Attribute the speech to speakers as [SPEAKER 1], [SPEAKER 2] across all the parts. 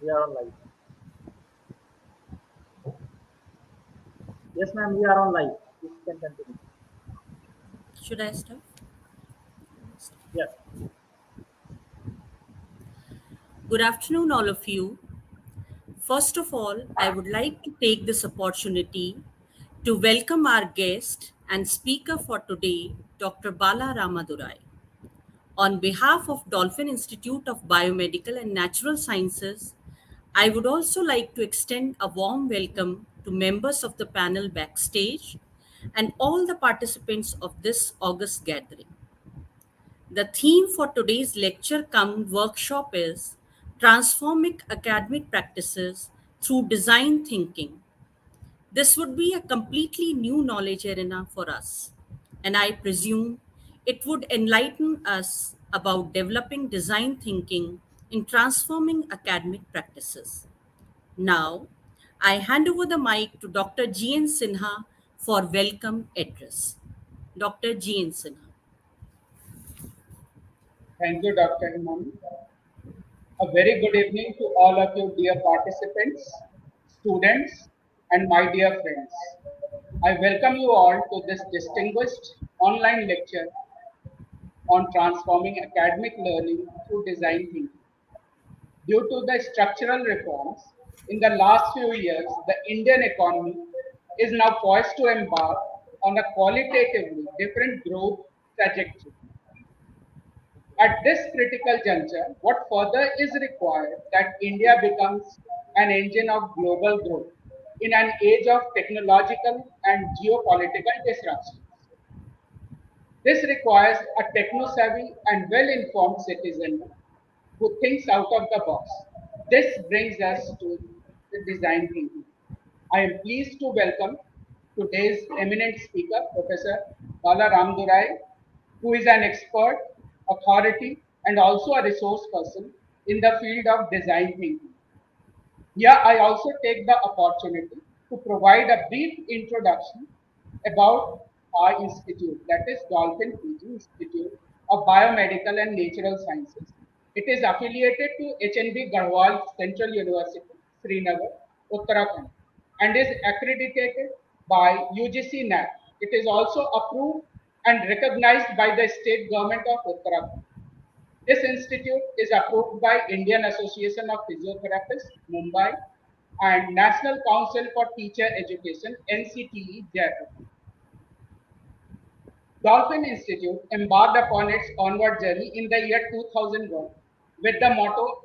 [SPEAKER 1] We are on live. Yes, ma'am, we are on live. You can continue.
[SPEAKER 2] Should I start?
[SPEAKER 1] Yes.
[SPEAKER 2] Good afternoon, all of you. First of all, I would like to take this opportunity to welcome our guest and speaker for today, Dr. Bala Ramadurai. On behalf of Dolphin Institute of Biomedical and Natural Sciences, I would also like to extend a warm welcome to members of the panel backstage and all the participants of this August gathering. The theme for today's lecture cum workshop is Transforming Academic Practices Through Design Thinking. This would be a completely new knowledge arena for us, and I presume it would enlighten us about developing design thinking in transforming academic practices. Now, I hand over the mic to Dr. G.N. Sinha for welcome address. Dr. G.N. Sinha.
[SPEAKER 3] Thank you, Dr. Himani. A very good evening to all of you, dear participants, students, and my dear friends. I welcome you all to this distinguished online lecture on transforming academic learning through design thinking. Due to the structural reforms in the last few years, the Indian economy is now poised to embark on a qualitatively different growth trajectory. At this critical juncture, what further is required that India becomes an engine of global growth in an age of technological and geopolitical disruptions. This requires a techno-savvy and well-informed citizen who thinks out of the box. This brings us to the design thinking. I am pleased to welcome today's eminent speaker, Professor Bala Ramdurai, who is an expert, authority, and also a resource person in the field of design thinking. Here, I also take the opportunity to provide a brief introduction about our institute, that is Dolphin PG Institute of Biomedical and Natural Sciences. It is affiliated to HNB Garhwal Central University, Srinagar, Uttarakhand, and is accredited by UGC NAC. It is also approved and recognized by the state government of Uttarakhand. This institute is approved by Indian Association of Physiotherapists, Mumbai, and National Council for Teacher Education, NCTE, Jaipur. Dolphin Institute embarked upon its onward journey in the year 2001 with the motto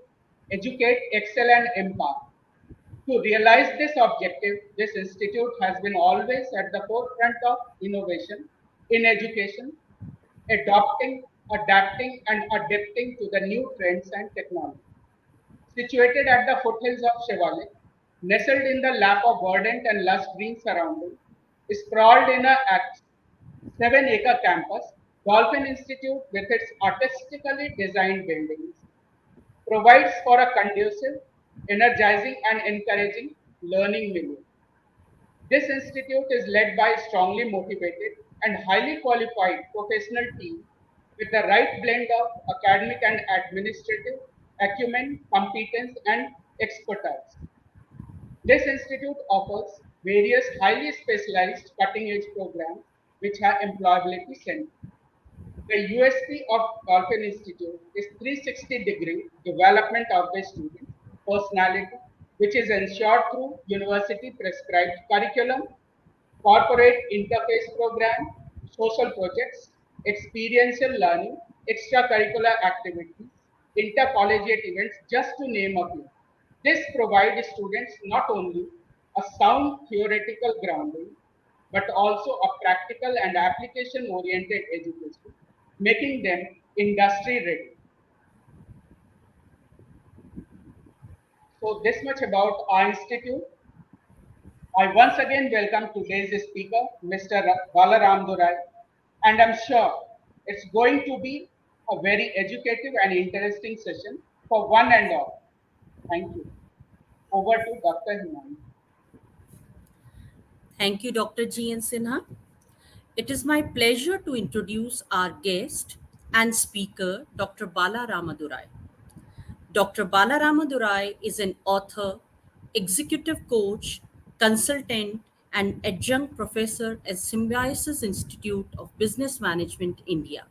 [SPEAKER 3] Educate, Excel, and Empower. To realize this objective, this institute has been always at the forefront of innovation in education, adopting, adapting, and adapting to the new trends and technology. Situated at the foothills of Shivalik, nestled in the lap of verdant and lush green surroundings, sprawled in a 7-acre campus, Dolphin Institute, with its artistically designed buildings, provides for a conducive, energizing, and encouraging learning milieu. This institute is led by a strongly motivated and highly qualified professional team with the right blend of academic and administrative acumen, competence, and expertise. This institute offers various highly specialized cutting edge programs which have employability center. The USP of Dolphin Institute is 360-degree development of the student's personality, which is ensured through university prescribed curriculum, corporate interface program, social projects, experiential learning, extracurricular activities, intercollegiate events, just to name a few. This provides students not only a sound theoretical grounding, but also a practical and application oriented education, making them industry ready. So, this much about our institute. I once again welcome today's speaker, Mr. Balaram Durai, and I'm sure it's going to be a very educative and interesting session for one and all. Thank you. Over to Dr. Himani.
[SPEAKER 2] Thank you, Dr. G.N. Sinha. It is my pleasure to introduce our guest and speaker, Dr. Bala Ramadurai. Dr. Balaramadurai is an author, executive coach, consultant, and adjunct professor at Symbiosis Institute of Business Management, India.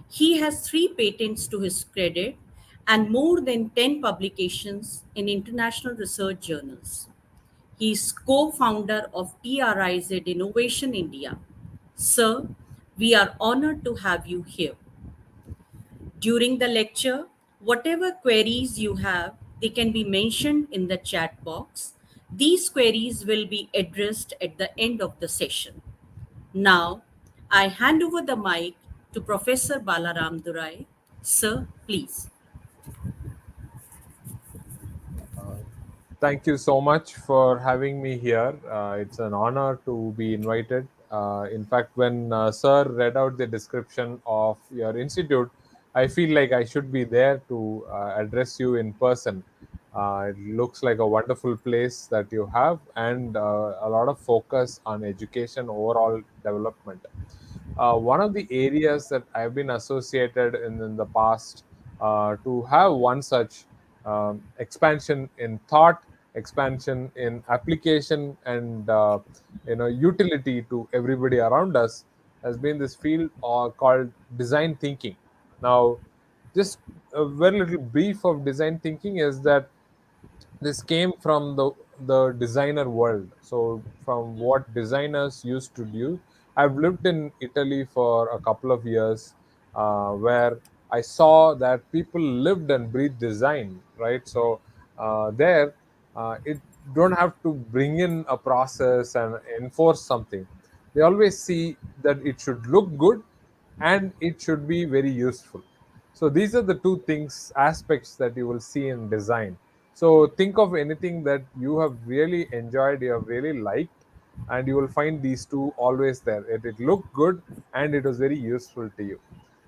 [SPEAKER 2] He has 3 patents to his credit and more than 10 publications in international research journals. He is co founder of TRIZ Innovation India. Sir, we are honored to have you here. During the lecture, whatever queries you have, they can be mentioned in the chat box. These queries will be addressed at the end of the session. Now, I hand over the mic to Professor Balaram Durai. Sir, please.
[SPEAKER 4] Thank you so much for having me here. It's an honor to be invited. In fact, when Sir read out the description of your institute, I feel like I should be there to address you in person. It looks like a wonderful place that you have, and a lot of focus on education overall development. One of the areas that I've been associated in the past to have one such expansion in thought, expansion in application, and utility to everybody around us has been this field called design thinking. Now, just a very little brief of design thinking is that this came from the designer world. So from what designers used to do, I've lived in Italy for a couple of years, where I saw that people lived and breathed design, right? So there it don't have to bring in a process and enforce something. They always see that it should look good and it should be very useful. So these are the two things, aspects that you will see in design. So think of anything that you have really enjoyed, you have really liked, and you will find these two always there. It looked good and it was very useful to you.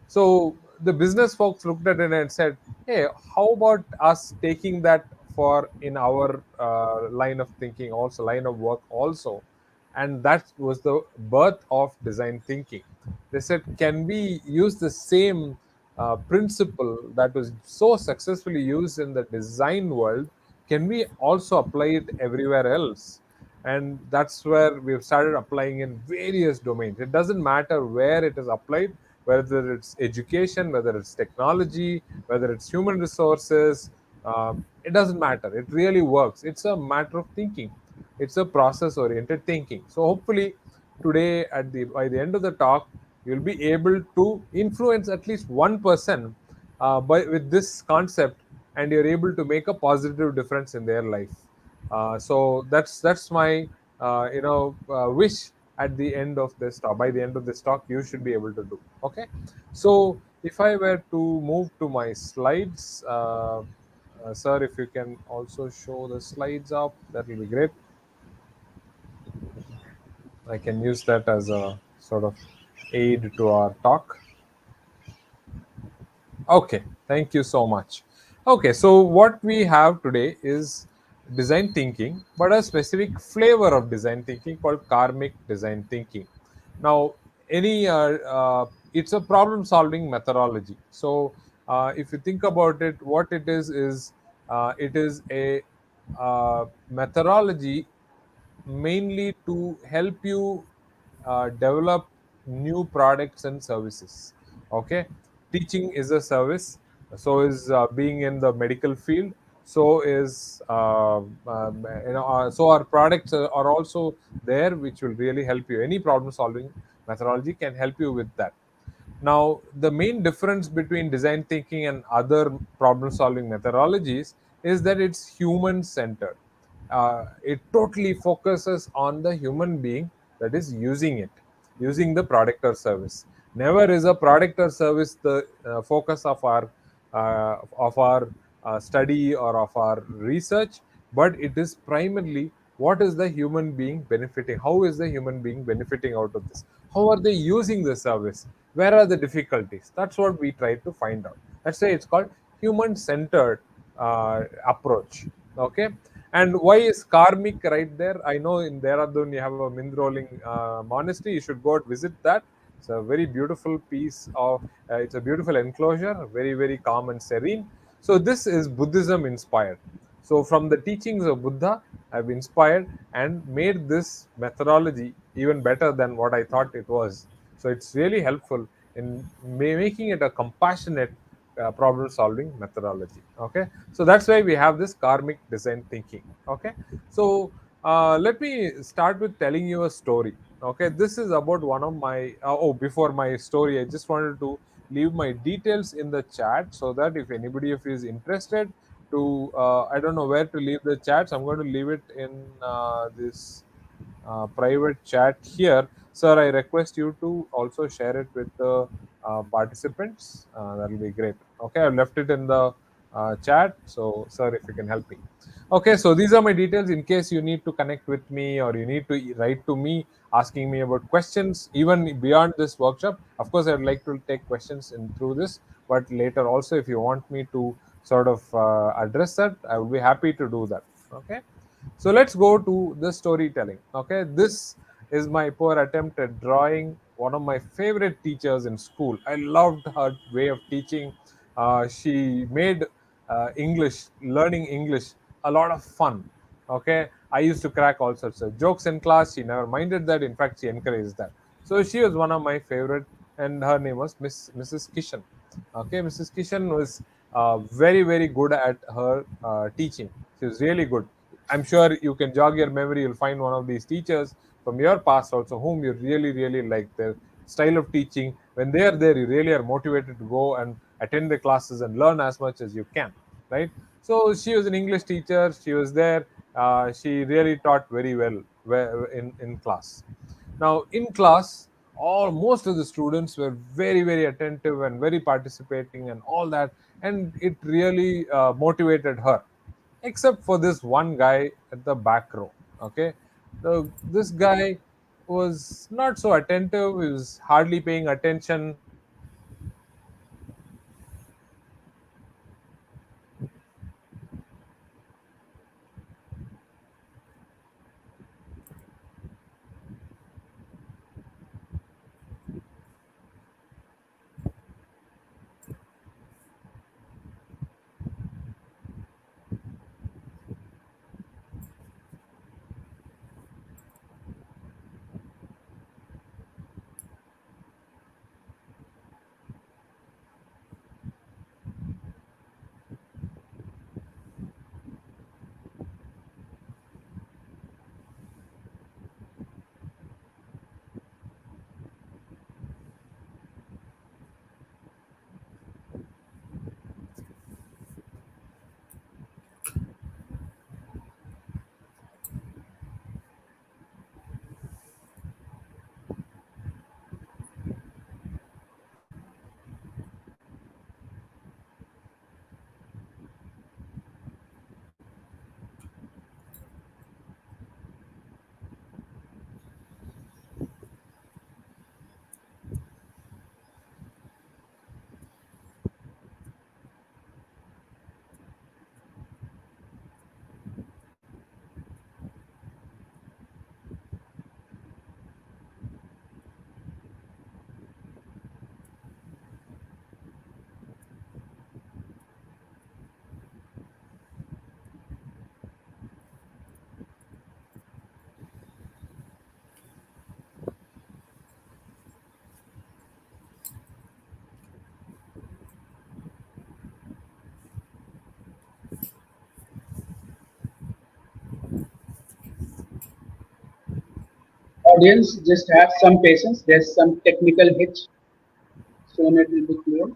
[SPEAKER 4] So the business folks looked at it and said, "Hey, how about us taking that for in our line of thinking, also line of work, also?" And that was the birth of design thinking. They said, "Can we use the same principle that was so successfully used in the design world? Can we also apply it everywhere else?" And that's where we've started applying in various domains. It doesn't matter where it is applied, whether it's education, whether it's technology, whether it's human resources. It doesn't matter. It really works. It's a matter of thinking. It's a process oriented thinking. So hopefully today, by the end of the talk, you'll be able to influence at least one person with this concept, and you're able to make a positive difference in their life. So that's my wish at the end of this talk. By the end of this talk, you should be able to do. Okay. So if I were to move to my slides, sir, if you can also show the slides up, that will be great. I can use that as a sort of aid to our talk. Okay, thank you so much. Okay, so what we have today is design thinking, but a specific flavor of design thinking called karmic design thinking. Now, it's a problem solving methodology. So, if you think about it, what it is a methodology mainly to help you develop new products and services. Okay, teaching is a service, so is being in the medical field, so is so our products are also there, which will really help you. Any problem solving methodology can help you with that. Now, the main difference between design thinking and other problem solving methodologies is that it's human centered. It totally focuses on the human being that is using the product or service. Never is a product or service the focus of our study or of our research, but it is primarily what is the human being benefiting, how is the human being benefiting out of this, how are they using the service, where are the difficulties. That's what we try to find out. That's why it's called human centered approach. Okay. And why is karmic right there? I know in Dehradun you have a Mindrolling monastery. You should go and visit that. It's a very beautiful piece of. It's a beautiful enclosure, very very calm and serene. So this is Buddhism inspired. So from the teachings of Buddha, I've inspired and made this methodology even better than what I thought it was. So it's really helpful in making it a compassionate problem solving methodology. Okay, so that's why we have this karmic design thinking. Okay, so let me start with telling you a story. Okay, this is about one of my before my story, I just wanted to leave my details in the chat so that if anybody of you is interested to I don't know where to leave the chat, so I'm going to leave it in this private chat here. Sir, I request you to also share it with the participants. That will be great. Okay, I've left it in the chat. So, sir, if you can help me. Okay, so these are my details in case you need to connect with me or you need to write to me asking me about questions even beyond this workshop. Of course, I'd like to take questions in through this, but later also, if you want me to sort of address that, I will be happy to do that. Okay. So let's go to the storytelling. Okay, this is my poor attempt at drawing one of my favorite teachers in school. I loved her way of teaching. She made learning English, a lot of fun. Okay, I used to crack all sorts of jokes in class. She never minded that. In fact, she encouraged that. So she was one of my favorite, and her name was Mrs. Kishan. Okay, Mrs. Kishan was very good at her teaching. She was really good. I'm sure you can jog your memory. You'll find one of these teachers from your past also whom you really like their style of teaching. When they are there, you really are motivated to go and attend the classes and learn as much as you can, right? So she was an English teacher. She was there. She really taught very well in class. Now, in class, all most of the students were very attentive and very participating and all that, and it really motivated her except for this one guy at the back row. Okay, this guy was not so attentive. He was hardly paying attention.
[SPEAKER 3] Audience, just have some patience. There's some technical hitch. Soon it will be clear.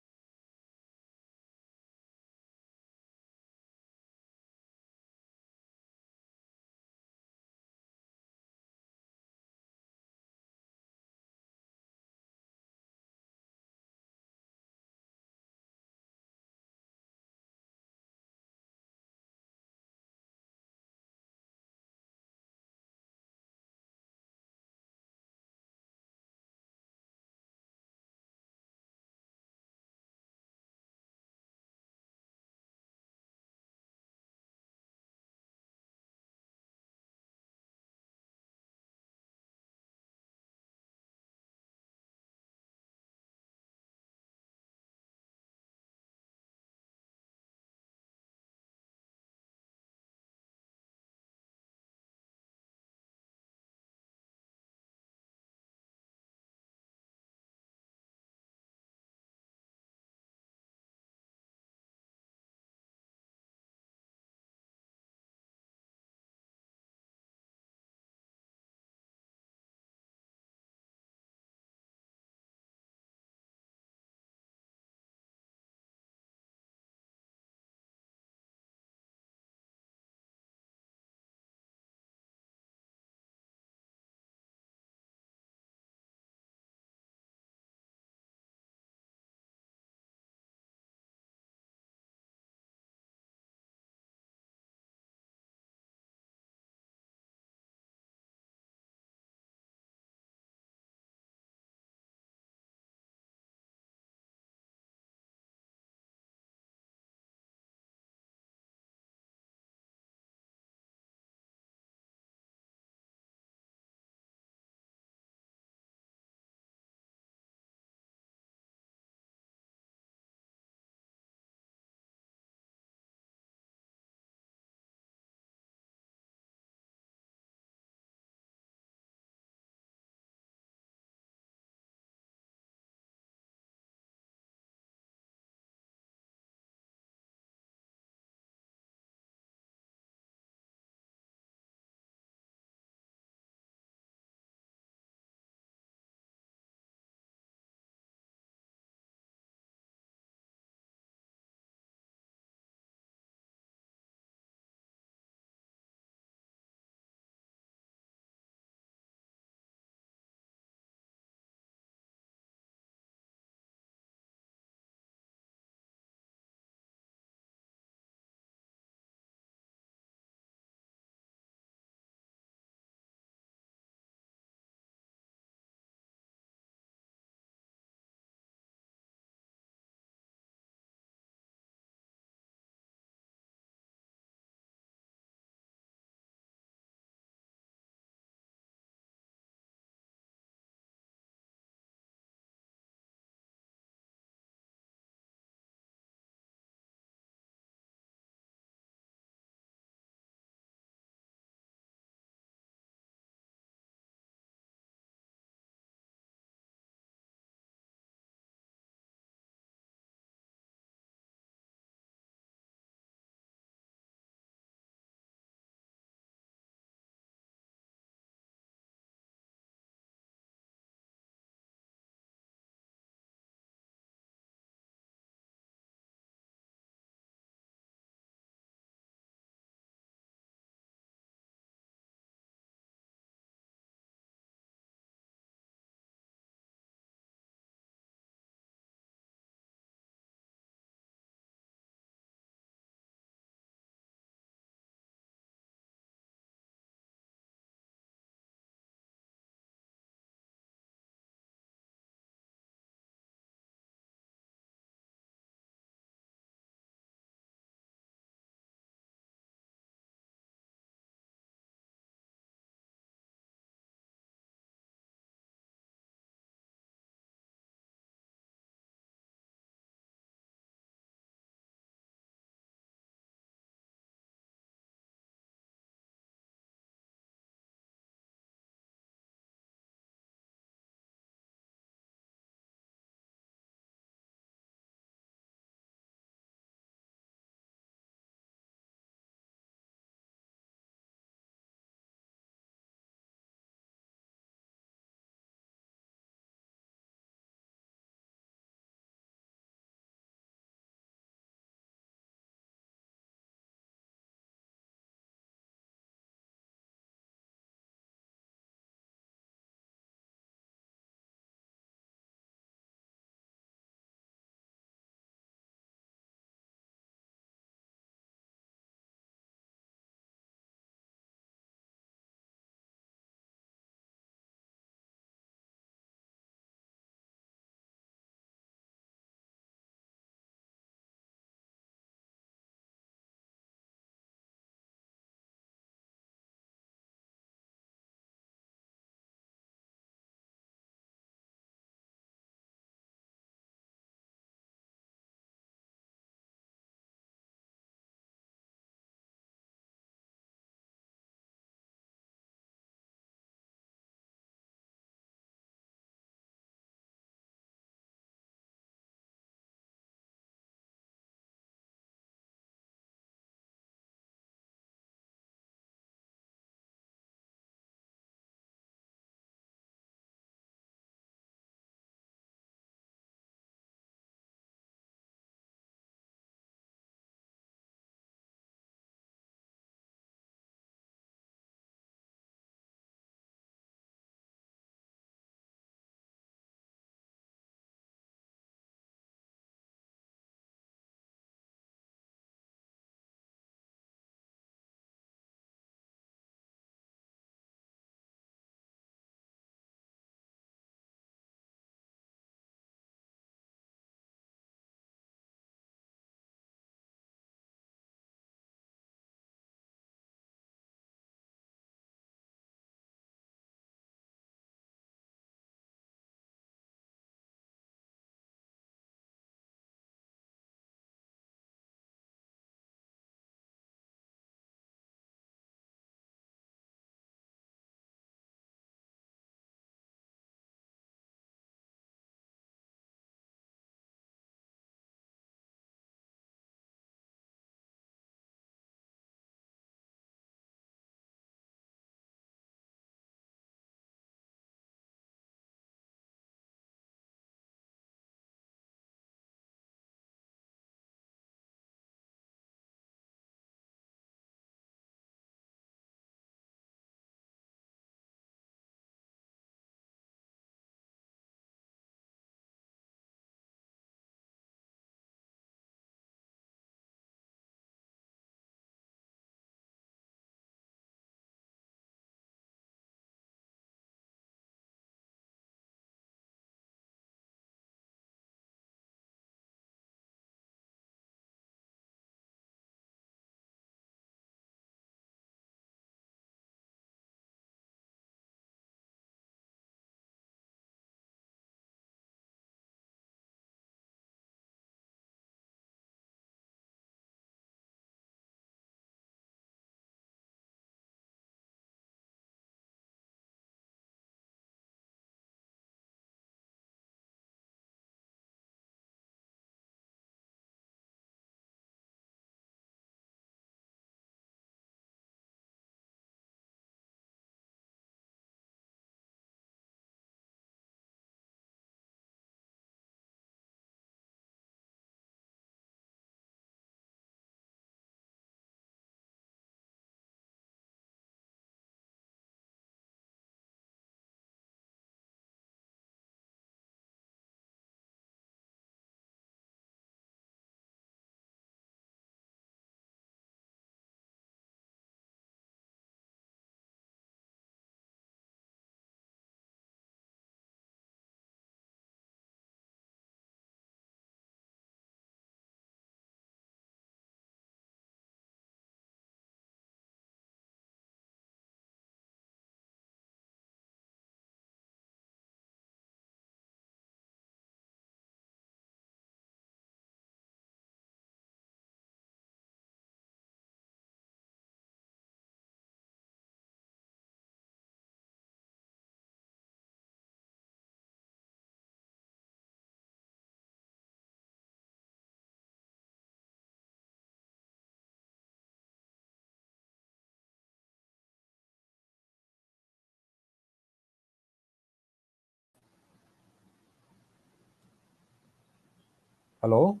[SPEAKER 4] Hello?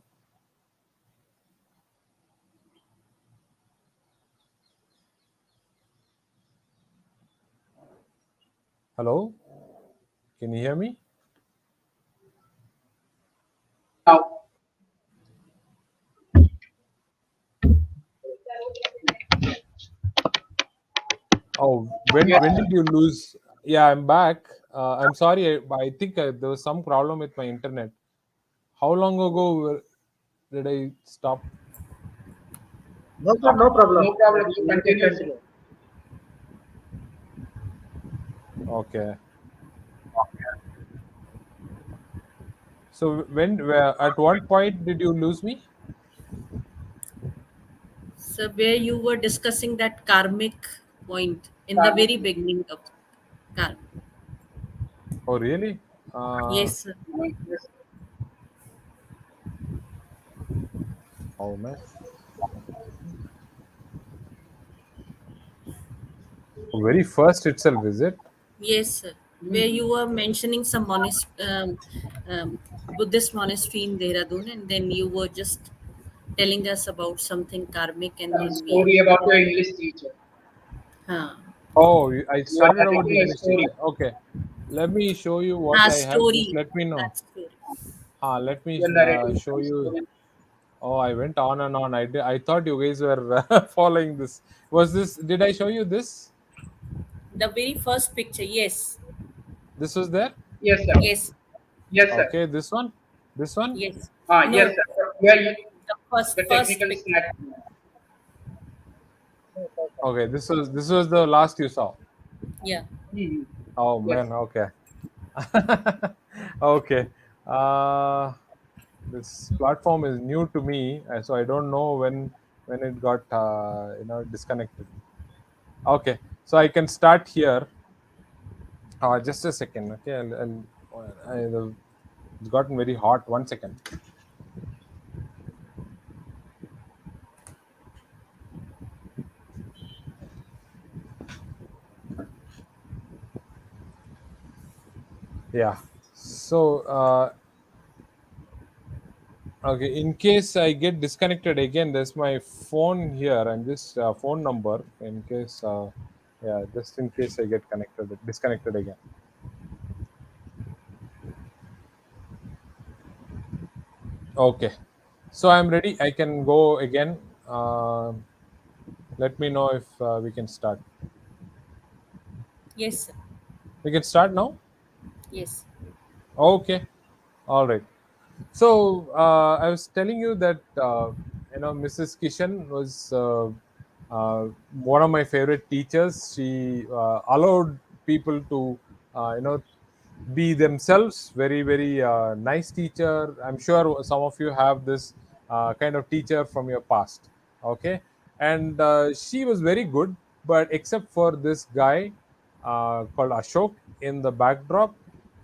[SPEAKER 4] Hello? Can you hear me?
[SPEAKER 3] Now,
[SPEAKER 4] Oh, when
[SPEAKER 3] yes,
[SPEAKER 4] did you lose? Yeah, I'm back. I'm sorry. I think there was some problem with my internet. How long ago did I stop?
[SPEAKER 1] No, sir, no problem.
[SPEAKER 3] no problem. You
[SPEAKER 1] You can
[SPEAKER 3] continue, sir.
[SPEAKER 1] continue.
[SPEAKER 4] Okay. So at what point did you lose me?
[SPEAKER 2] So, where you were discussing that karmic point in the
[SPEAKER 3] Karmic.
[SPEAKER 2] very beginning of karma.
[SPEAKER 4] Oh, really? Uh,
[SPEAKER 2] Yes, sir.
[SPEAKER 3] Yes,
[SPEAKER 4] oh man. Very first itself, is it?
[SPEAKER 2] Yes, sir. Where
[SPEAKER 3] Mhm.
[SPEAKER 2] you were mentioning some Buddhist monastery in Dehradun, and then you were just telling us about something karmic, and
[SPEAKER 3] Some
[SPEAKER 2] then we,
[SPEAKER 3] story about your English teacher.
[SPEAKER 2] huh,
[SPEAKER 4] Oh, I
[SPEAKER 3] You are
[SPEAKER 4] started about the
[SPEAKER 3] narrating a
[SPEAKER 4] English
[SPEAKER 3] story.
[SPEAKER 4] teacher. Okay. Let me show you what
[SPEAKER 2] ah,
[SPEAKER 4] I have. Just
[SPEAKER 2] story,
[SPEAKER 4] let me know.
[SPEAKER 2] that story.
[SPEAKER 4] Let me
[SPEAKER 3] You are narrating
[SPEAKER 4] show
[SPEAKER 3] some
[SPEAKER 4] you.
[SPEAKER 3] story.
[SPEAKER 4] Oh, I went on and on. I thought you guys were following this. Did I show you this?
[SPEAKER 2] The very first picture, yes,
[SPEAKER 4] This was there?
[SPEAKER 3] Yes, sir.
[SPEAKER 2] yes,
[SPEAKER 3] Yes, sir.
[SPEAKER 4] Okay, this one? This one?
[SPEAKER 2] yes.
[SPEAKER 3] Yes,
[SPEAKER 2] No,
[SPEAKER 3] sir. Yeah,
[SPEAKER 2] the first
[SPEAKER 3] the
[SPEAKER 2] first
[SPEAKER 3] technical
[SPEAKER 2] picture.
[SPEAKER 3] snack.
[SPEAKER 4] Okay, this was the last you saw.
[SPEAKER 2] Yeah.
[SPEAKER 3] Mhm.
[SPEAKER 4] Oh
[SPEAKER 3] Yes.
[SPEAKER 4] man, okay. Okay. Uh this platform is new to me, so I don't know when it got disconnected. Okay, so I can start here. Just a second. Okay, it's gotten very hot. 1 second. Yeah. So okay, in case I get disconnected again, there's my phone here and this phone number. In case, yeah, just in case I get disconnected again. Okay, so I'm ready. I can go again. Let me know if we can start.
[SPEAKER 2] Yes, sir.
[SPEAKER 4] We can start now.
[SPEAKER 2] Yes.
[SPEAKER 4] Okay, all right. So I was telling you that Mrs. Kishan was one of my favorite teachers. She allowed people to be themselves. Very very nice teacher. I'm sure some of you have this kind of teacher from your past. Okay, and she was very good, but except for this guy called Ashok in the backdrop,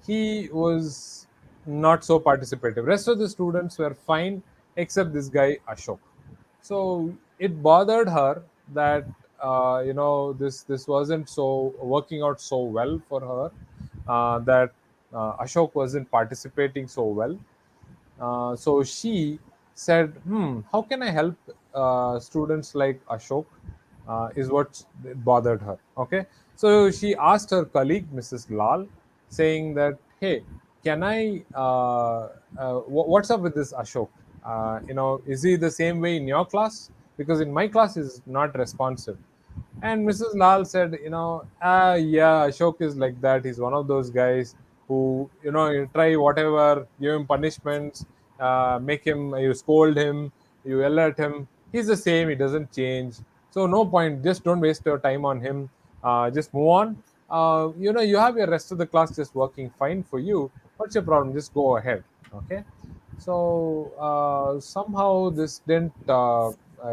[SPEAKER 4] he was not so participative. Rest of the students were fine except this guy Ashok. So it bothered her that this wasn't so working out so well for her, that Ashok wasn't participating so well. So she said, how can I help students like Ashok? Is what bothered her. Okay. So she asked her colleague, Mrs. Lal, saying that, hey, can I, what's up with this Ashok? Is he the same way in your class? Because in my class, he's not responsive. And Mrs. Lal said, yeah, Ashok is like that. He's one of those guys who, you try whatever, give him punishments, make him, you scold him, you yell at him. He's the same. He doesn't change. So no point. Just don't waste your time on him. Just move on. You have your rest of the class just working fine for you. What's your problem? Just go ahead. Okay. So somehow this didn't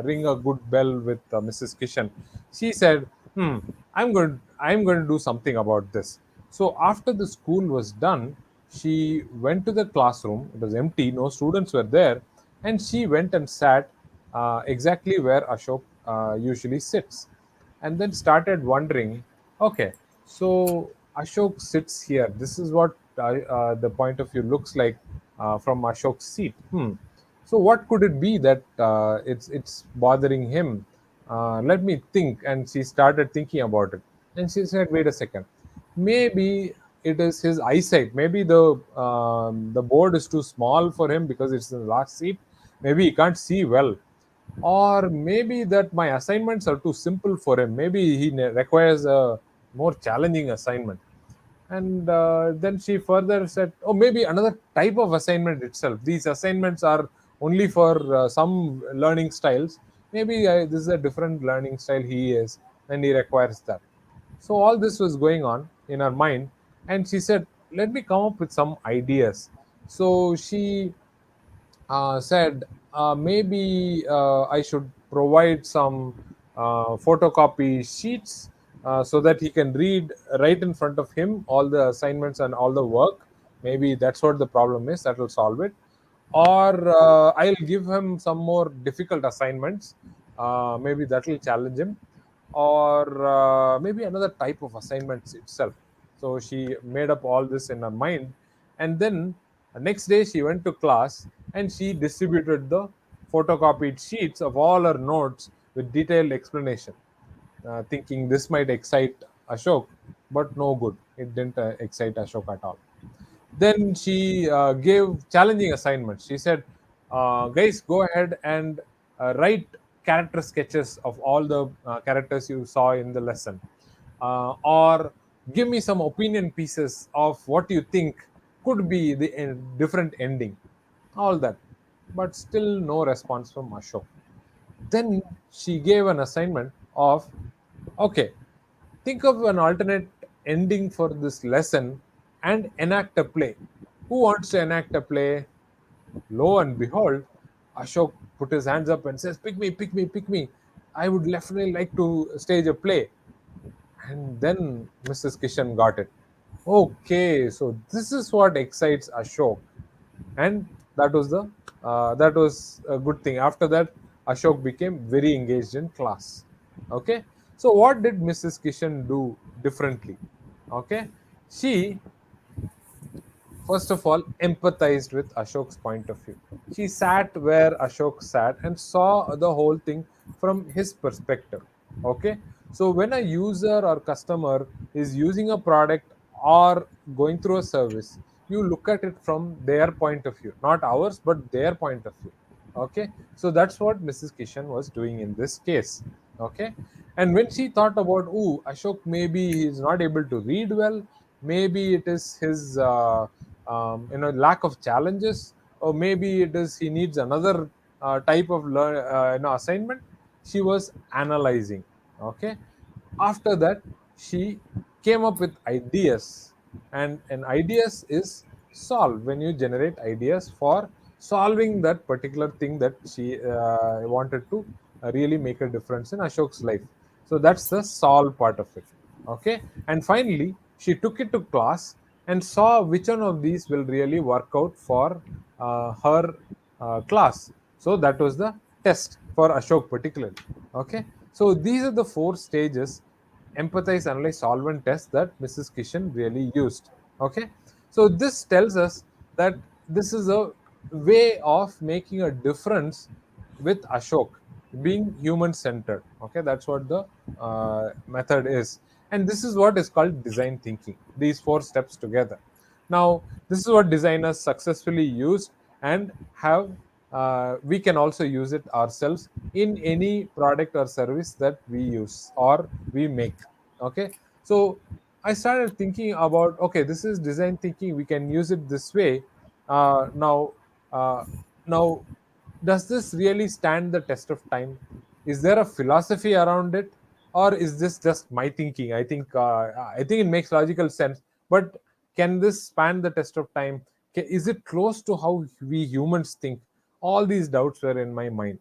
[SPEAKER 4] ring a good bell with Mrs. Kishan. She said, I'm going to do something about this." So after the school was done, she went to the classroom. It was empty, no students were there, and she went and sat exactly where Ashok usually sits, and then started wondering, okay, so Ashok sits here. This is what the point of view looks like from Ashok's seat. So what could it be that it's bothering him? Let me think. And she started thinking about it, and she said, "Wait a second. Maybe it is his eyesight. Maybe the board is too small for him because it's in the last seat. Maybe he can't see well, or maybe that my assignments are too simple for him. Maybe he requires a more challenging assignment." And then she further said, "Oh, maybe another type of assignment itself. These assignments are only for some learning styles. Maybe this is a different learning style he is, and he requires that." So all this was going on in her mind, and she said, "Let me come up with some ideas." So she said, maybe I should provide some photocopy sheets so that he can read right in front of him all the assignments and all the work. Maybe that's what the problem is. That will solve it. Or I'll give him some more difficult assignments. Maybe that will challenge him. Or maybe another type of assignments itself. So she made up all this in her mind, and then next day she went to class and she distributed the photocopied sheets of all her notes with detailed explanation, thinking this might excite Ashok, but no good. It didn't excite Ashok at all. Then she gave challenging assignments. She said, "Guys, go ahead and write character sketches of all the characters you saw in the lesson, or give me some opinion pieces of what you think could be the different ending." All that, but still no response from Ashok. Then she gave an assignment of, "Okay, think of an alternate ending for this lesson and enact a play. Who wants to enact a play?" Lo and behold, Ashok put his hands up and says, "Pick me, pick me, pick me. I would definitely like to stage a play." And then Mrs. Kishan got it. Okay, so this is what excites Ashok, and that was a good thing. After that, Ashok became very engaged in class. Okay, so what did Mrs. Kishan do differently? Okay, she first of all empathized with Ashok's point of view. She sat where Ashok sat and saw the whole thing from his perspective. Okay, so when a user or customer is using a product or going through a service, you look at it from their point of view, not ours, but their point of view. Okay, so that's what Mrs. Kishan was doing in this case. Okay, and when she thought about, "Oh, Ashok, maybe he's not able to read well, maybe it is his lack of challenges, or maybe it is he needs another type of assignment," she was analyzing. Okay, after that she came up with ideas, and ideas is solve when you generate ideas for solving that particular thing that she wanted to really make a difference in Ashok's life. So that's the solve part of it. Okay, and finally she took it to class and saw which one of these will really work out for her class. So that was the test for Ashok particularly. Okay, so these are the 4 stages: empathize, analyze, solve, and test, that Mrs. Kishan really used. Okay, so this tells us that this is a way of making a difference with Ashok, being human centered. Okay, that's what the method is, and this is what is called design thinking. These 4 steps together. Now, this is what designers successfully used and have. We can also use it ourselves in any product or service that we use or we make. Okay, so I started thinking about, okay, this is design thinking. We can use it this way. Uh, now, uh, now, does this really stand the test of time? Is there a philosophy around it, or is this just my thinking? I think it makes logical sense, but can this span the test of time? Is it close to how we humans think? All these doubts were in my mind.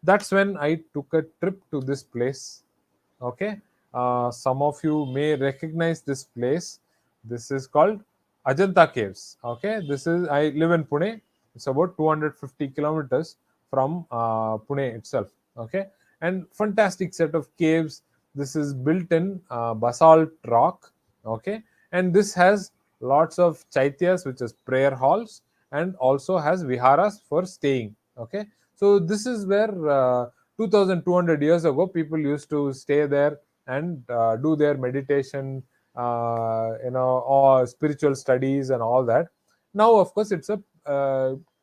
[SPEAKER 4] That's when I took a trip to this place. Okay, some of you may recognize this place. This is called Ajanta Caves. Okay, this is, I live in Pune. It's about 250 kilometers from Pune itself. Okay, and fantastic set of caves. This is built in basalt rock. Okay, and this has lots of chaityas, which is prayer halls, and also has viharas for staying. Okay, so this is where 2200 years ago people used to stay there and do their meditation, or spiritual studies and all that. Now, of course, it's a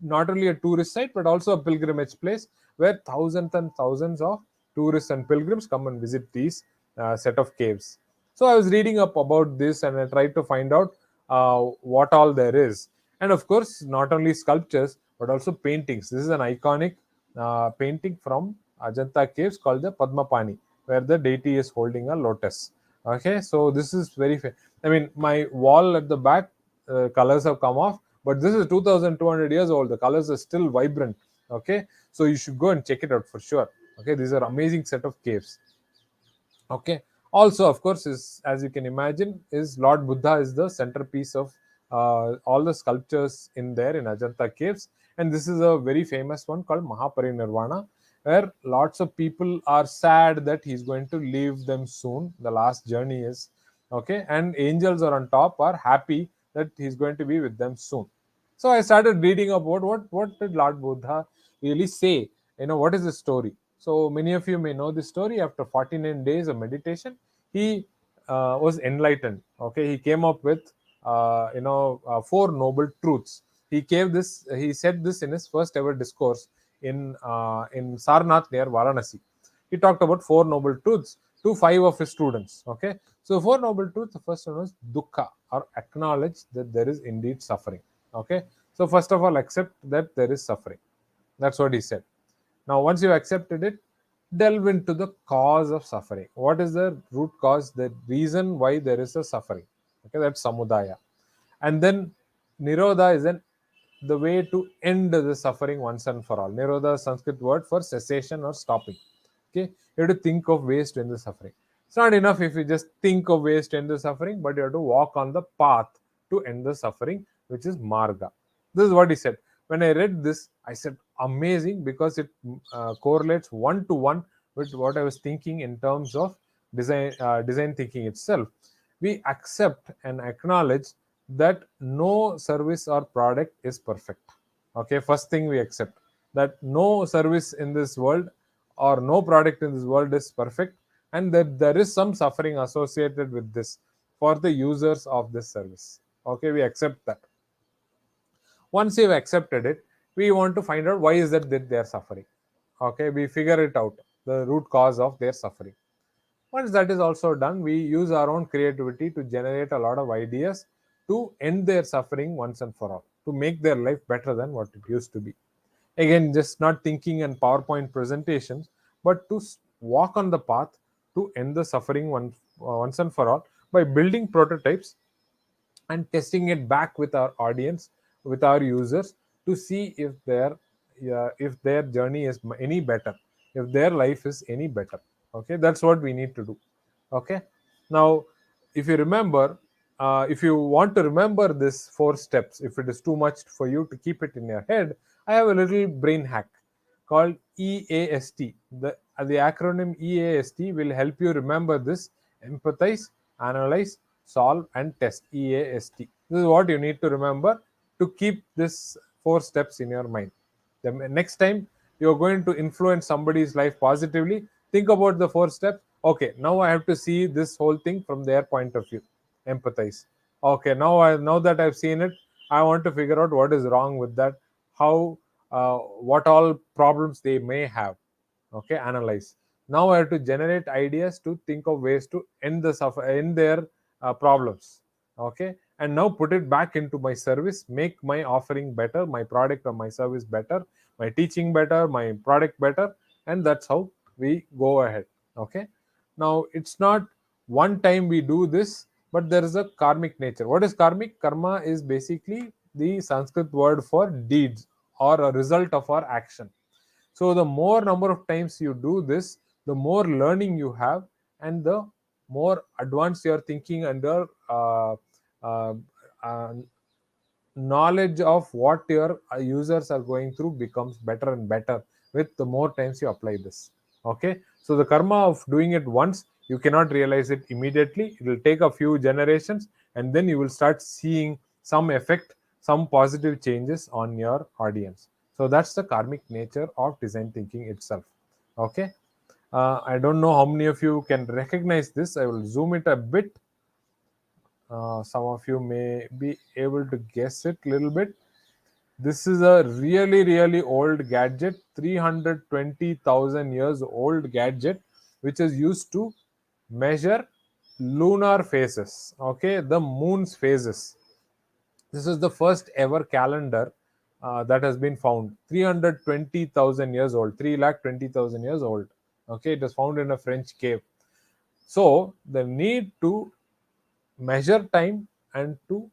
[SPEAKER 4] not only a tourist site but also a pilgrimage place where thousands and thousands of tourists and pilgrims come and visit these set of caves. So I was reading up about this and I tried to find out what all there is. And of course, not only sculptures but also paintings. This is an iconic painting from Ajanta caves called the Padmapani, where the deity is holding a lotus. Okay, so this is very. I mean, my wall at the back, colors have come off, but this is 2,200 years old. The colors are still vibrant. Okay, so you should go and check it out for sure. Okay, these are amazing set of caves. Okay, also, of course, is, as you can imagine, is Lord Buddha is the centerpiece of all the sculptures in there in Ajanta caves. And this is a very famous one called Mahaparinirvana, where lots of people are sad that he's going to leave them soon. The last journey is okay, and angels are on top are happy that he's going to be with them soon. So I started reading about what did Lord Buddha really say. What is the story? So many of you may know this story. After 49 days of meditation, he was enlightened. Okay, he came up with four noble truths. He said this in his first ever discourse in Sarnath near Varanasi. He talked about four noble truths to five of his students. Okay, so four noble truths. The first one was dukkha, or acknowledge that there is indeed suffering. Okay, so first of all, accept that there is suffering. That's what he said. Now, once you accepted it, delve into the cause of suffering. What is the root cause, the reason why there is a suffering? Okay, that's samudaya. And then nirodha is the way to end the suffering once and for all. Nirodha is Sanskrit word for cessation or stopping. Okay, you have to think of ways to end the suffering. It's not enough if you just think of ways to end the suffering, but you have to walk on the path to end the suffering, which is marga. This is what he said. When I read this, I said, amazing, because it correlates one to one with what I was thinking in terms of design thinking itself. We accept and acknowledge that no service or product is perfect. Okay, first thing we accept that no service in this world or no product in this world is perfect, and that there is some suffering associated with this for the users of this service. Okay, we accept that. Once you've accepted it, we want to find out why is that they are suffering. Okay, we figure it out, the root cause of their suffering. Once that is also done, we use our own creativity to generate a lot of ideas to end their suffering once and for all, to make their life better than what it used to be. Again, just not thinking and PowerPoint presentations, but to walk on the path to end the suffering once and for all by building prototypes and testing it back with our audience, with our users, to see if their journey is any better, if their life is any better. Okay, that's what we need to do. Okay, now if you remember, if you want to remember this four steps, if it is too much for you to keep it in your head, I have a little brain hack called EAST. The acronym EAST will help you remember this: empathize, analyze, solve, and test. EAST. This is what you need to remember to keep this four steps in your mind. The next time you're going to influence somebody's life positively, think about the four steps. Okay, now I have to see this whole thing from their point of view. Empathize. Okay, now that I've seen it, I want to figure out what is wrong with that, how what all problems they may have. Okay, analyze. Now I have to generate ideas to think of ways to end their problems. Okay, and now put it back into my service, make my offering better, my product or my service better, my teaching better, my product better, and that's how we go ahead. Okay, now it's not one time we do this, but there is a karmic nature. What is karmic? Karma is basically the Sanskrit word for deeds or a result of our action. So the more number of times you do this, the more learning you have, and the more advanced your thinking and your uh, uh, knowledge of what your users are going through becomes better and better with the more times you apply this. Okay, so the karma of doing it once, you cannot realize it immediately. It will take a few generations, and then you will start seeing some effect, some positive changes on your audience. So that's the karmic nature of design thinking itself. Okay. I don't know how many of you can recognize this. I will zoom it a bit. Some of you may be able to guess it a little bit. This is a really, really old gadget, 320,000 years old gadget, which is used to measure lunar phases, okay, the moon's phases. This is the first ever calendar that has been found, 320,000 years old, 320,000 years old. Okay, it was found in a French cave. So the need to measure time and to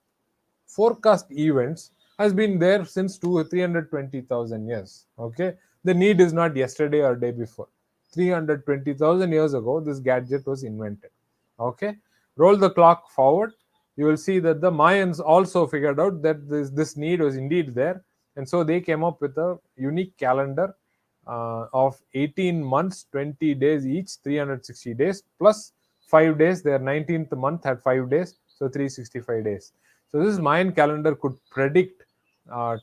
[SPEAKER 4] forecast events has been there since 320,000 years. Okay, the need is not yesterday or day before. 320,000 years ago, this gadget was invented. Okay, roll the clock forward, you will see that the Mayans also figured out that this need was indeed there, and so they came up with a unique calendar of 18 months, 20 days each, 360 days plus 5 days. Their 19th month had 5 days, so 365 days. So this Mayan calendar could predict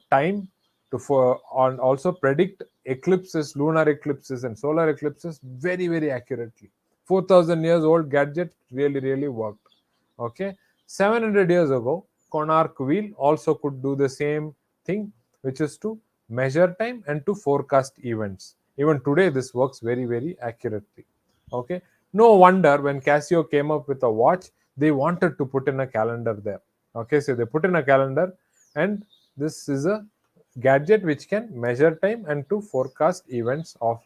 [SPEAKER 4] time and also predict eclipses, lunar eclipses and solar eclipses very, very accurately. 4,000 years old gadget really, really worked. Okay, 700 years ago, Konark wheel also could do the same thing, which is to measure time and to forecast events. Even today, this works very, very accurately. Okay, no wonder when Casio came up with a watch, they wanted to put in a calendar there. Okay, so they put in a calendar, and this is a gadget which can measure time and to forecast events of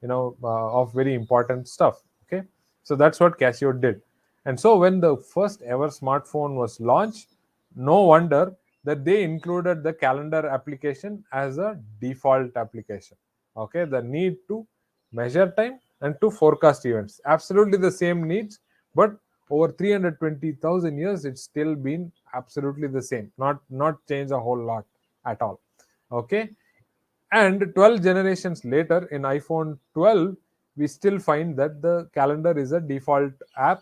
[SPEAKER 4] of very important stuff. Okay, so that's what Casio did. And so when the first ever smartphone was launched, no wonder that they included the calendar application as a default application. Okay, the need to measure time and to forecast events, absolutely the same needs, but over 320,000 years it's still been absolutely the same, not changed a whole lot at all. Okay, and 12 generations later in iPhone 12, we still find that the calendar is a default app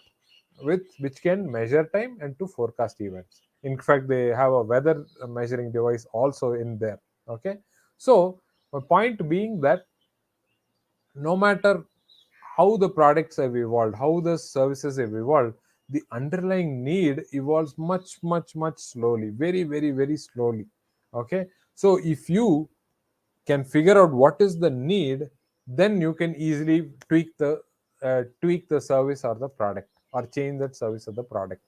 [SPEAKER 4] with which can measure time and to forecast events. In fact, they have a weather measuring device also in there. Okay, so my point being that no matter how the products have evolved, how the services have evolved, the underlying need evolves much, much, much slowly, very, very, very slowly. Okay, so if you can figure out what is the need, then you can easily tweak the service or the product, or change that service or the product.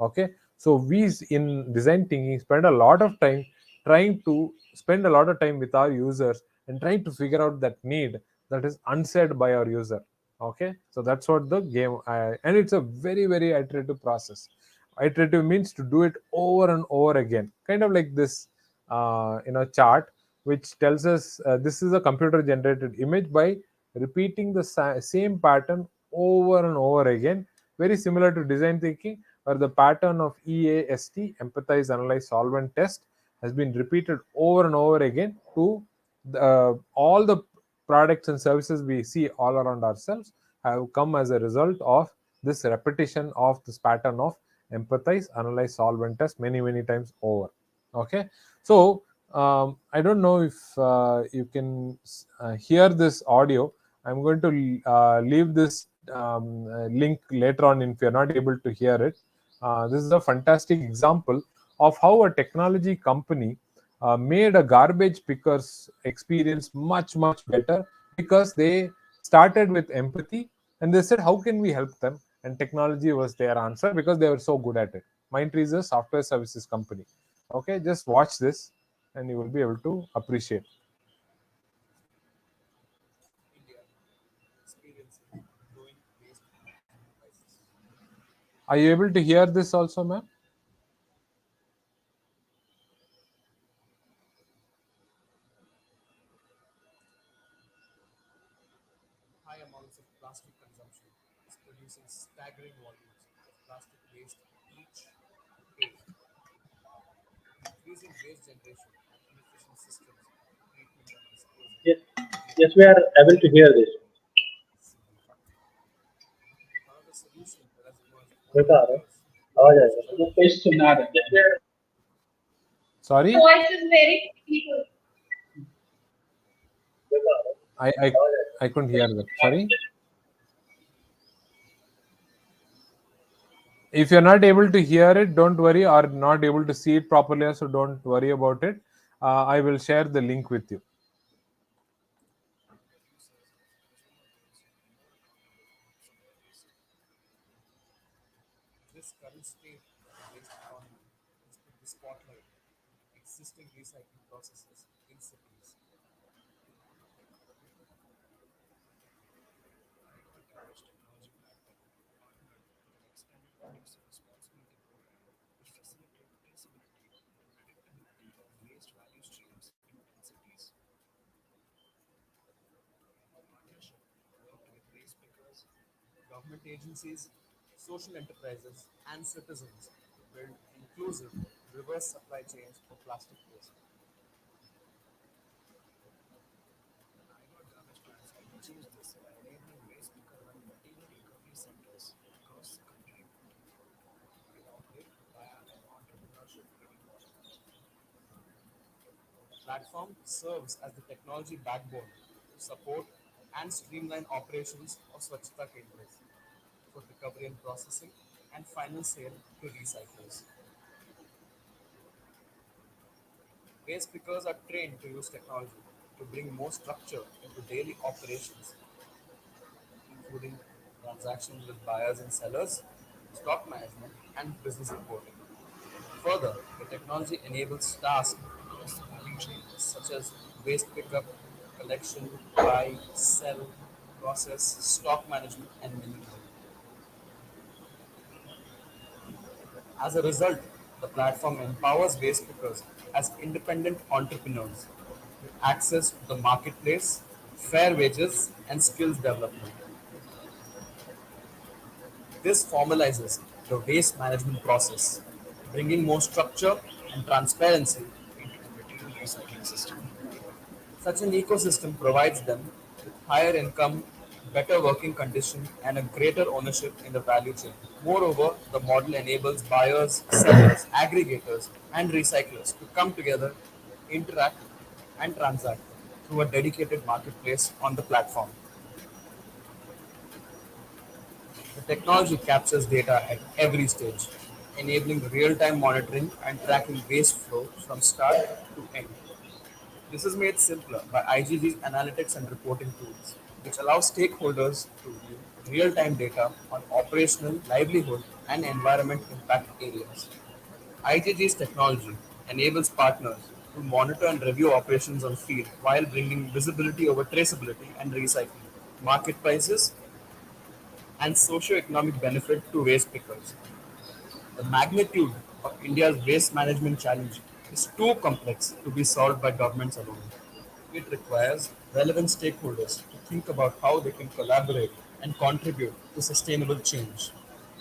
[SPEAKER 4] Okay, so we in design thinking spend a lot of time with our users and trying to figure out that need that is unsaid by our user. Okay, so that's what the game and it's a very, very iterative process. Iterative means to do it over and over again, kind of like this chart which tells us this is a computer generated image. By repeating the same pattern over and over again, very similar to design thinking, where the pattern of EAST, empathize, analyze, solve and test, has been repeated over and over again to all the products and services we see all around ourselves have come as a result of this repetition of this pattern of empathize, analyze, solve and test many, many times over. Okay, so I don't know if you can hear this audio. I'm going to leave this link later on if you're not able to hear it. This is a fantastic example of how a technology company made a garbage picker's experience much, much better, because they started with empathy and they said, how can we help them? And technology was their answer because they were so good at it. Mindtree is a software services company. Okay, just watch this and you will be able to appreciate. Are you able to hear this also, ma'am?
[SPEAKER 5] High amounts of plastic consumption is producing staggering volumes of plastic waste each day. Increasing waste generation and inefficient systems of treatment and disposal.
[SPEAKER 1] Yes, yes, we are able to hear this.
[SPEAKER 5] One of the solutions that has emerged
[SPEAKER 1] बेटा आ रहा है? आवाज आ रहा है?
[SPEAKER 3] तो कुछ सुना रहे हैं।
[SPEAKER 4] Sorry?
[SPEAKER 6] The voice is very people.
[SPEAKER 4] I couldn't hear that. Sorry. If you're not able to hear it, don't worry, or not able to see it properly, so don't worry about it. I will share the link with you.
[SPEAKER 5] This current state of the waste economy has put the spotlight on existing recycling processes in cities. Garbage technology platform partnered with an extended producer responsibility program which facilitate traceability and predictability of waste value streams in 10 cities. Our partnership worked with waste pickers, government agencies, social enterprises, and citizens to build inclusive reverse supply chains for plastic waste. iGot Garbage Platform achieves this by enabling waste picker-run material recovery centers across the country. We operate via an entrepreneurship-driven model. The platform serves as the technology backbone to support and streamline operations of Swachhata Kendras for recovery and processing and final sale to recyclers. Waste pickers are trained to use technology to bring more structure into daily operations, including transactions with buyers and sellers, stock management, and business reporting. Further, the technology enables tasks across the value chain, such as waste pickup, collection, buy, sell, process, stock management, and many more. As a result, the platform empowers waste pickers as independent entrepreneurs with access to the marketplace, fair wages, and skills development. This formalizes the waste management process, bringing more structure and transparency into the material recycling system. Such an ecosystem provides them with higher income, better working conditions, and a greater ownership in the value chain. Moreover, the model enables buyers, sellers, aggregators, and recyclers to come together, interact, and transact through a dedicated marketplace on the platform. The technology captures data at every stage, enabling real-time monitoring and tracking waste flow from start to end. This is made simpler by IGG's analytics and reporting tools, which allow stakeholders to view real-time data on operational, livelihood, and environment impact areas. IGG's technology enables partners to monitor and review operations on field while bringing visibility over traceability and recycling, market prices, and socio-economic benefit to waste pickers. The magnitude of India's waste management challenge is too complex to be solved by governments alone. It requires relevant stakeholders to think about how they can collaborate and contribute to sustainable change.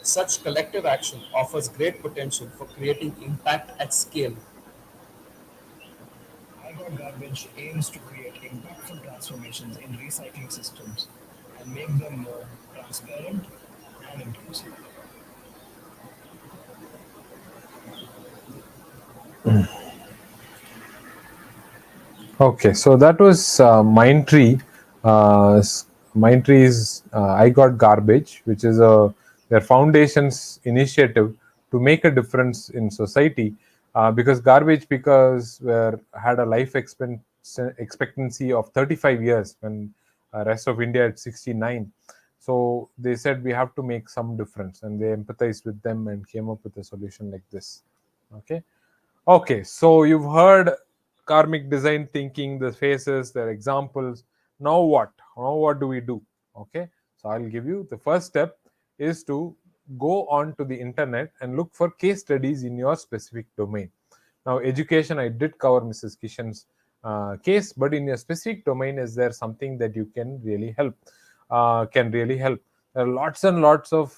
[SPEAKER 5] Such collective action offers great potential for creating impact at scale. iGot Garbage aims to create impactful transformations in recycling systems and make them more transparent and inclusive.
[SPEAKER 4] Okay, so that was Mindtree. Mindtree's I Got Garbage, which is their foundation's initiative to make a difference in society, because garbage pickers had a life expectancy of 35 years when rest of India at 69. So they said we have to make some difference, and they empathized with them and came up with a solution like this. Okay. Okay, so you've heard karmic design thinking, the phases, their examples. Now what? Now what do we do? Okay, so I'll give you the first step is to go on to the internet and look for case studies in your specific domain. Now, education, I did cover Mrs. Kishan's case, but in your specific domain, is there something that you can really help? Can really help. There are lots and lots of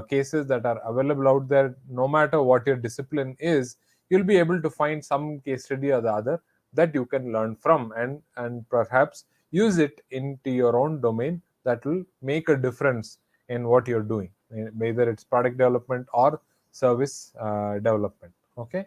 [SPEAKER 4] cases that are available out there. No matter what your discipline is, you'll be able to find some case study or the other that you can learn from and perhaps use it into your own domain that will make a difference in what you're doing, whether it's product development or service development. Okay.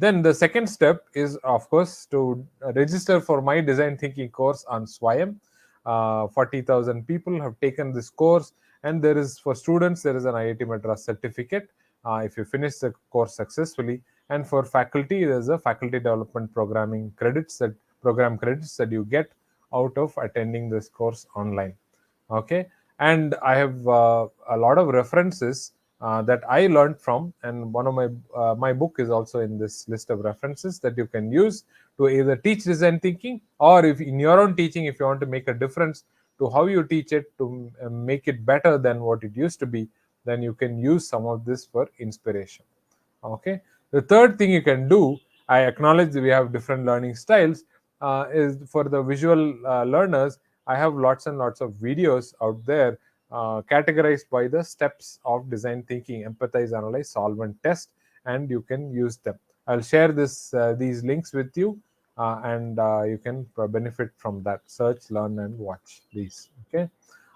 [SPEAKER 4] Then the second step is, of course, to register for my design thinking course on Swayam. 40,000 people have taken this course, and there is, for students, there is an IIT Madras certificate if you finish the course successfully, and for faculty, there is a faculty development program credits that you get out of attending this course online. Okay, and I have a lot of references that I learned from, and one of my book is also in this list of references that you can use to either teach design thinking, or if in your own teaching, if you want to make a difference to how you teach it to make it better than what it used to be, then you can use some of this for inspiration. Okay, the third thing you can do, I acknowledge that we have different learning styles, is for the visual learners. I have lots and lots of videos out there categorized by the steps of design thinking: empathize, analyze, solve, and test, and you can use them. I'll share these links with you, and you can benefit from that. Search, learn, and watch these. Okay,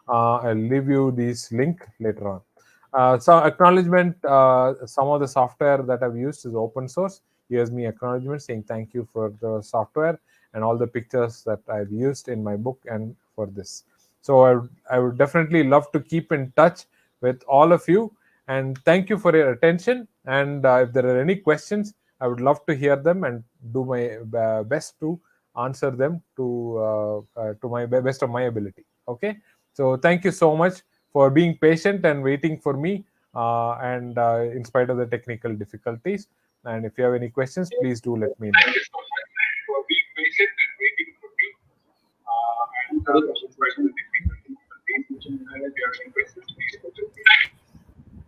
[SPEAKER 4] I'll leave you this link later on. So acknowledgement, some of the software that I've used is open source. Here's me acknowledgement saying thank you for the software and all the pictures that I've used in my book and for this. So I would definitely love to keep in touch with all of you, and thank you for your attention. And if there are any questions, I would love to hear them and do my best to answer them to my best of my ability. Okay, so thank you so much for being patient and waiting for me, and in spite of the technical difficulties. And if you have any questions, please do let me know.
[SPEAKER 5] Thank you so much for being patient and waiting for me. And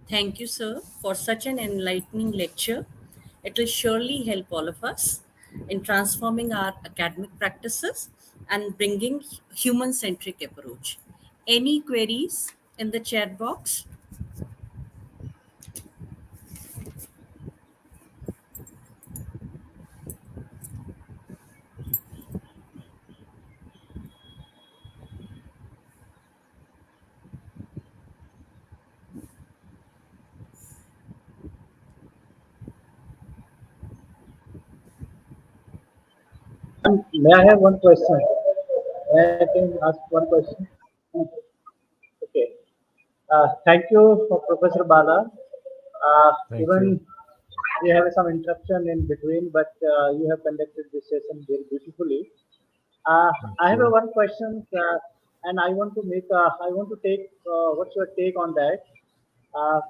[SPEAKER 2] Thank you, sir, for such an enlightening lecture. It will surely help all of us in transforming our academic practices and bringing human-centric approach. Any queries in the chat box?
[SPEAKER 1] May I have one question? May I can ask one question? Okay. Thank you, for Professor Bala.
[SPEAKER 4] Thank
[SPEAKER 1] Even
[SPEAKER 4] you.
[SPEAKER 1] we have some interruption in between, but you have conducted this session very beautifully.
[SPEAKER 4] Thank
[SPEAKER 1] I have a
[SPEAKER 4] you.
[SPEAKER 1] one question, and I want to make. I want to take. What's your take on that? Uh,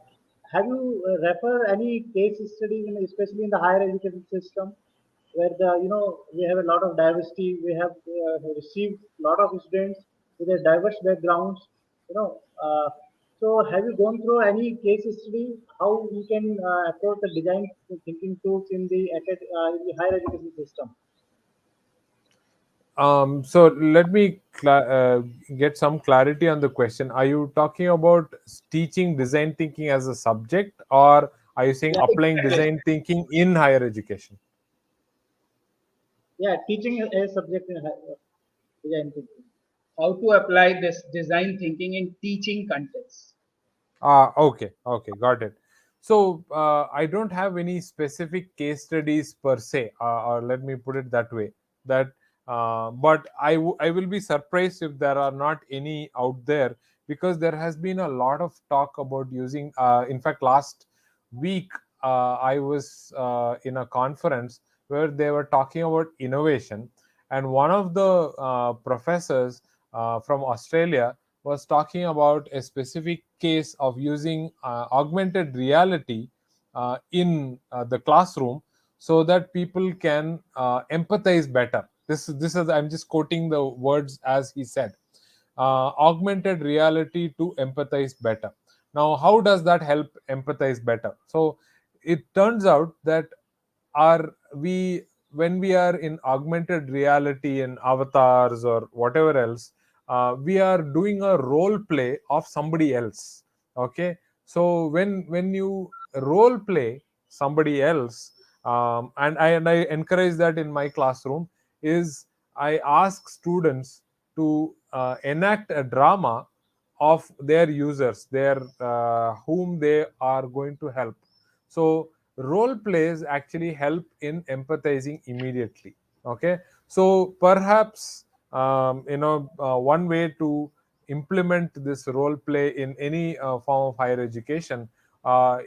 [SPEAKER 1] have you refer any case studies, especially in the higher education system, where we have a lot of diversity. We have received a lot of students with a diverse backgrounds. You know, so have you gone through any case study how we can approach the design thinking tools in in the higher education system?
[SPEAKER 4] So let me get some clarity on the question. Are you talking about teaching design thinking as a subject, or are you saying
[SPEAKER 1] Yeah,
[SPEAKER 4] applying design thinking in higher education?
[SPEAKER 1] yeah, teaching a subject in design thinking.
[SPEAKER 3] How to apply this design thinking in teaching context?
[SPEAKER 4] Okay, got it. So I don't have any specific case studies per se, or let me put it that way. That, but I will be surprised if there are not any out there, because there has been a lot of talk about using. In fact, last week I was in a conference where they were talking about innovation, and one of the professors from Australia was talking about a specific case of using augmented reality in the classroom, so that people can empathize better. This is, I'm just quoting the words as he said. Augmented reality to empathize better. Now, how does that help empathize better? So it turns out that are we when we are in augmented reality and avatars or whatever else, we are doing a role play of somebody else. Okay, so when you role play somebody else, and I encourage that in my classroom, is I ask students to enact a drama of their users, their whom they are going to help. So role plays actually help in empathizing immediately. Okay, so perhaps one way to implement this role play in any form of higher education,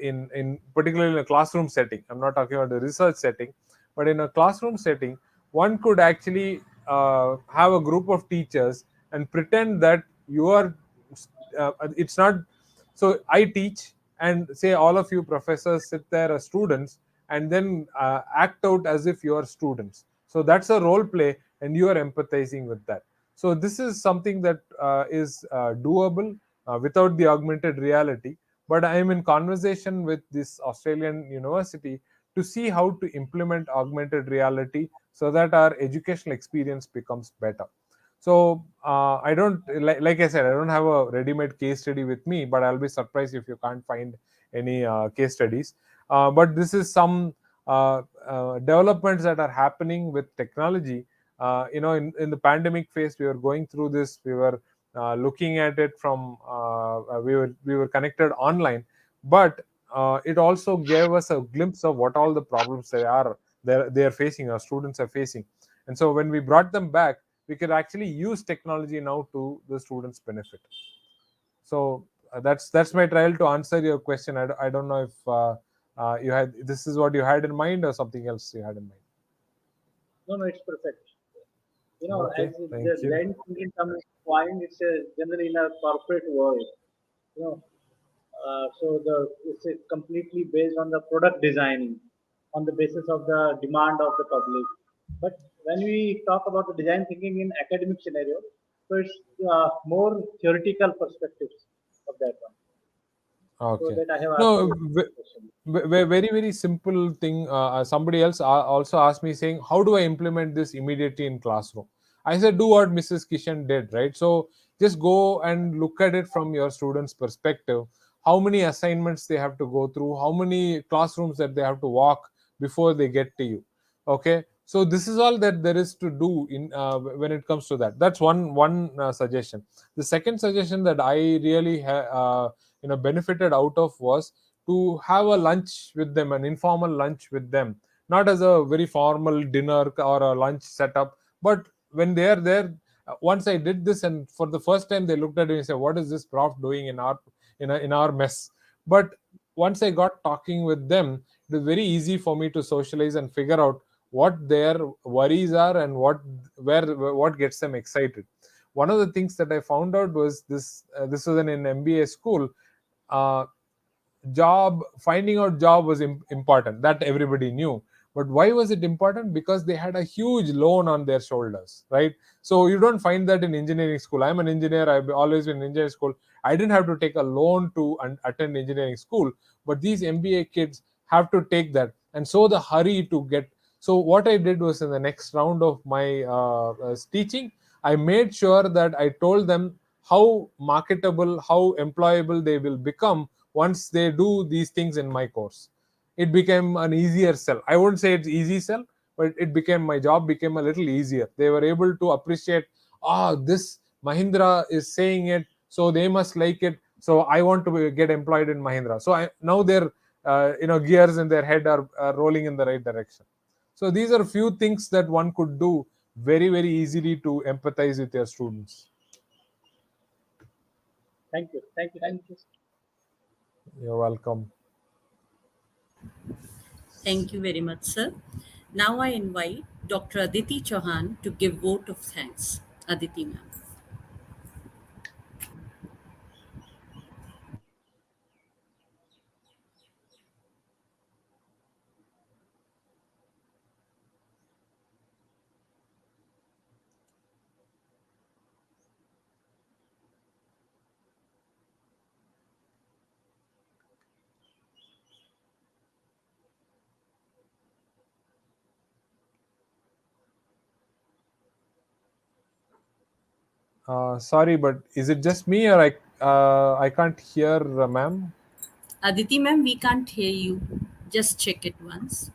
[SPEAKER 4] in particularly in a classroom setting. I'm not talking about the research setting, but in a classroom setting, one could actually have a group of teachers and pretend that you are. It's not. So I teach, and say all of you professors sit there as students, and then act out as if you are students. So that's a role play, and you are empathizing with that. So this is something that is doable without the augmented reality. But I am in conversation with this Australian university to see how to implement augmented reality so that our educational experience becomes better. So I don't like I said, I don't have a ready-made case study with me, but I'll be surprised if you can't find any case studies. But this is some developments that are happening with technology. In the pandemic phase, we were going through this. We were looking at it from we were connected online, but it also gave us a glimpse of what all the problems they are facing, our students are facing. And so when we brought them back, we could actually use technology now to the students' benefit. So that's my trial to answer your question. I don't know if you had this is what you had in mind or something else you had in mind.
[SPEAKER 1] No, no, it's perfect.
[SPEAKER 4] Okay,
[SPEAKER 1] As the
[SPEAKER 4] thank you.
[SPEAKER 1] design thinking comes to point, it's generally in a corporate world. You know, it's completely based on the product designing, on the basis of the demand of the public. But when we talk about the design thinking in academic scenario, so it's more theoretical perspectives of that one. So
[SPEAKER 4] Okay.
[SPEAKER 1] that I have asked
[SPEAKER 4] No,
[SPEAKER 1] you this question.
[SPEAKER 4] very very simple thing. Somebody else also asked me saying, "How do I implement this immediately in classroom?" I said, "Do what Mrs. Kishan did, right? So just go and look at it from your students' perspective. How many assignments they have to go through, how many classrooms that they have to walk before they get to you. Okay, so this is all that there is to do in when it comes to that. That's one suggestion. The second suggestion that I really benefited out of was to have a lunch with them, an informal lunch with them, not as a very formal dinner or a lunch setup, but when they are there. Once I did this, and for the first time they looked at me and said, "What is this prof doing in our mess?" But once I got talking with them, it is very easy for me to socialize and figure out what their worries are and what gets them excited. One of the things that I found out was this was in an MBA school. uh, Finding out job was important, that everybody knew. But why was it important? Because they had a huge loan on their shoulders, right? So you don't find that in engineering school. I'm an engineer, I've always been in engineering school. I didn't have to take a loan to attend engineering school, but these MBA kids have to take that. And so the hurry to get. So what I did was, in the next round of my teaching, I made sure that I told them how marketable, how employable they will become once they do these things in my course. It became an easier sell. I wouldn't say it's easy sell, but it became, my job became a little easier. They were able to appreciate, this Mahindra is saying it, so they must like it. So I want to get employed in Mahindra. So now their gears in their head are rolling in the right direction. So these are few things that one could do very very easily to empathize with your students.
[SPEAKER 1] Thank you. Thank you. Thank you.
[SPEAKER 4] You're welcome.
[SPEAKER 2] Thank you very much, sir. Now I invite Dr. Aditi Chauhan to give vote of thanks. Aditi ma'am.
[SPEAKER 4] Sorry, but is it just me, or I can't hear, ma'am?
[SPEAKER 2] Aditi ma'am, we can't hear you. Just check it once.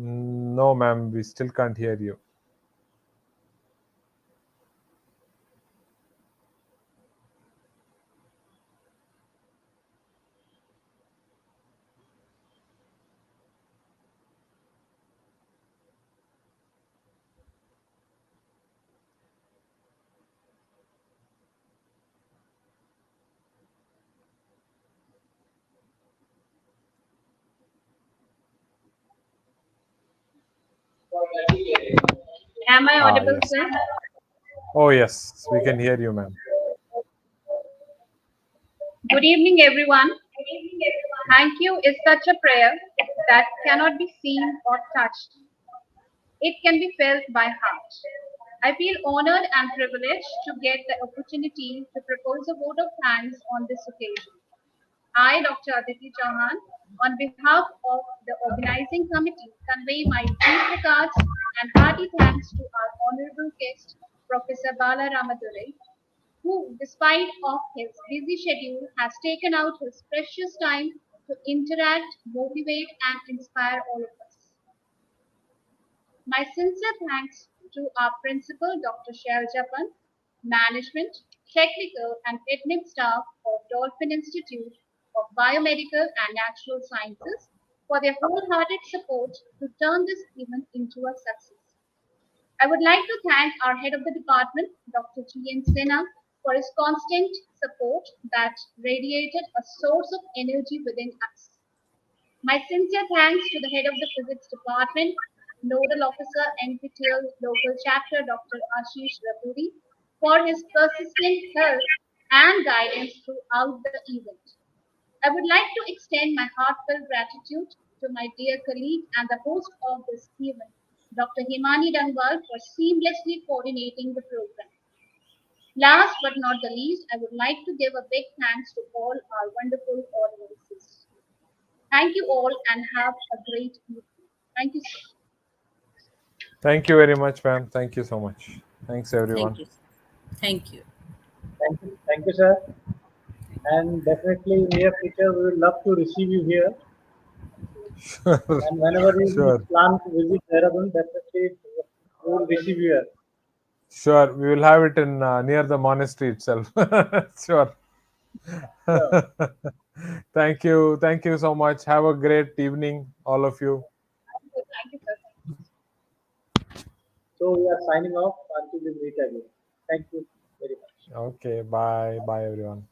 [SPEAKER 4] No, ma'am, we still can't hear you.
[SPEAKER 6] Am I audible,
[SPEAKER 4] Yes.
[SPEAKER 6] sir?
[SPEAKER 4] Oh, yes, we can hear you, ma'am.
[SPEAKER 6] Good evening, everyone. Thank you is such a prayer that cannot be seen or touched. It can be felt by heart. I feel honored and privileged to get the opportunity to propose a vote of thanks on this occasion. I, Dr. Aditi Chauhan, on behalf of the organizing committee, convey my deep regards and hearty thanks to our honorable guest, Professor Bala Ramadurai, who, despite of his busy schedule, has taken out his precious time to interact, motivate, and inspire all of us. My sincere thanks to our principal, Dr. Shail Japan, management, technical, and admin staff of Dolphin Institute of Biomedical and Natural Sciences for their wholehearted support to turn this event into a success. I would like to thank our head of the department, Dr. G.N. Sinha, for his constant support that radiated a source of energy within us. My sincere thanks to the head of the physics department, Nodal Officer NPTEL Local Chapter, Dr. Ashish Rapuri, for his persistent help and guidance throughout the event. I would like to extend my heartfelt gratitude to my dear colleague and the host of this event, Dr. Himani Dangwal, for seamlessly coordinating the program. Last but not the least, I would like to give a big thanks to all our wonderful audiences. Thank you all and have a great evening. Thank you, sir.
[SPEAKER 4] Thank you very much, ma'am. Thank you so much. Thanks, everyone.
[SPEAKER 2] Thank you. Thank you.
[SPEAKER 1] Thank you, sir. And definitely in near future, we would love to receive you here.
[SPEAKER 4] Sure.
[SPEAKER 1] And whenever you
[SPEAKER 4] Sure.
[SPEAKER 1] plan to visit Dehradun, definitely we will receive you here.
[SPEAKER 4] Sure. We will have it in near the monastery itself. Sure.
[SPEAKER 1] Sure.
[SPEAKER 4] Thank you. Thank you so much. Have a great evening, all of you.
[SPEAKER 6] Thank you, sir.
[SPEAKER 1] So we are signing off until we meet again. Thank you very much.
[SPEAKER 4] Okay. Bye. Bye, everyone.